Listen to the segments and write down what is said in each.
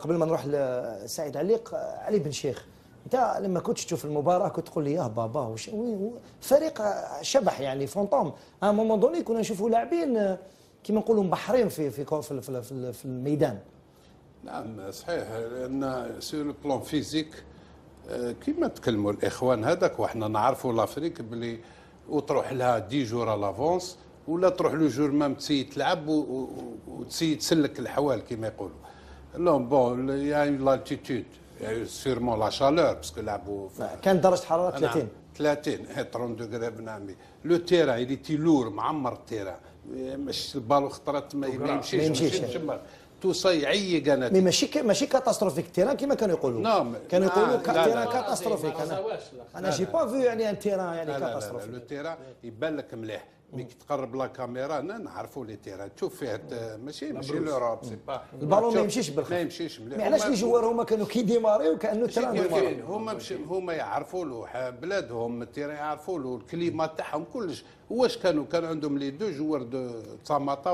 قبل ما نروح لسعيد عليق، علي بن شيخ، انت لما كنت تشوف المباراه كنت تقول لي يا بابا فريق شبح يعني فونتوم. مومون دوني كنا نشوفوا لاعبين كيما نقولوا مبحرين في الميدان. نعم صحيح، لان سور لو بلون فيزيك كيما تكلموا الاخوان هذاك، وحنا نعرفوا لافريك بلي وتروح لها 10 جور لافونس، ولا تروح لو جور مام تسيي تلعب وتسيي تسلك الحوال كيما يقولوا. لو بون يعني لالتيتود سيرمون لا شالور باسكو لعبوا كان درجه حراره 30 30 دوغري بن عمي. لو تيران اللي تيلور معمر التيران، مش البالو خطرات ما يمشيش توصي يعيق انا. ماشي كاتاستروفيك التيران كما كانوا يقولوا. نعم كانوا يقولوا تيران كاتاستروفيك. انا جي با فيو يعني ان تيران يعني كاتاستروفيك. لو تيران يبان لك مليح، مي كي تقرب لا كاميرا نعرفوا لي تيران تشوف فيه ماشي لوروب سي با البالون ما يمشيش بالخف، ما يمشيش مليح. علاش لي جوار هما كانوا كيديماريو كانه تيران هما يعرفوا له بلادهم التيران، يعرفوا له الكليما تاعهم كلش. واش كان عندهم لي دو جوار دو تساماتا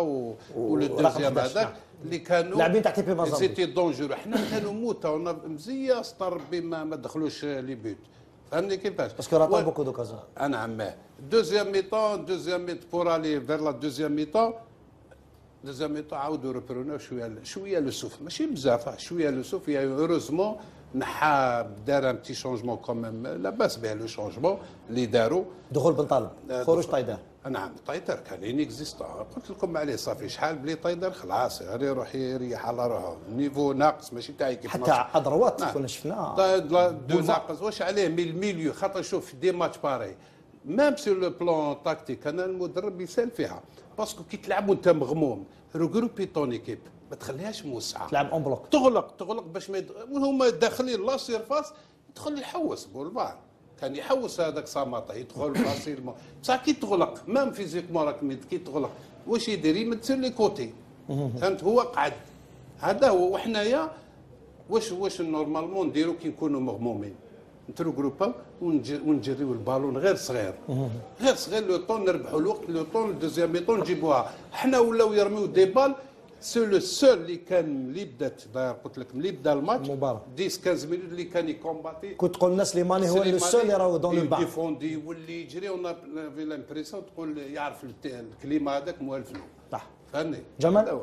ولو دوزيام هذاك اللي كانوا لاعبين تاع تيبي مازال سيتي دونجور. حنا كانوا موتا مزيه ربي ما دخلوش لي بوت. فهمني كيفاش؟ باسكو راطون بوكو دوكازون. نعم. دوزيام ميطون بور الي فير لا دوزيام ميطون عاودوا ريبرونو شويه لو سوف، ماشي بزاف، شويه لو سوف. يا هوروزمون نحى دار ان تي شونجمون كوميم، لا باس به لو شونجمون اللي داروا. دخول بن طالب، خروج طايدر. نعم طايدر كان انيكزيستون، قلت لكم عليه صافي شحال بلي طايدر خلاص غير يروح يريح على روحه، النيفو ناقص ماشي تاعي كيف حتى اضروات كنا شفناه دو ناقص. واش عليه من الميليو؟ خاطر شوف دي ماتش باري ميم سور لو بلون تاكتيك انا المدرب يسال فيها، باسكو كي تلعب وانت مغموم ريغروبي طون ايكيب ما تخليهاش موسعه، تلعب اون بلوك، تغلق باش ما هما داخلين لا سيرفاس يدخل يحوس بولفار. كان يحوس هذاك ساماطا يدخل فاسيلمون، بصح كي تغلق مام فيزيكمون راك كي تغلق واش يدير؟ يمثل لي كوتي. فهمت؟ هو قعد هذا هو. وحنايا واش نورمالمون نديرو كي نكونوا مغمومين؟ نتروغروباو ونجريو البالون غير صغير لو طون نربحوا الوقت، لو طون الدوزيام ميطون نجيبوها. حنا ولاو يرميو دي بال. سو لو سول اللي كان اللي بدات قلت لك ملي بدا الماتش 10 15 مينوت اللي كان يكومباتي. كنت تقول الناس سليماني هو لو سول اللي راهو دون لو با ديفوندي واللي يجري ونا في لامبريسيون تقول يعرف الكليما هذاك موالف له. صح. فهمني جمال.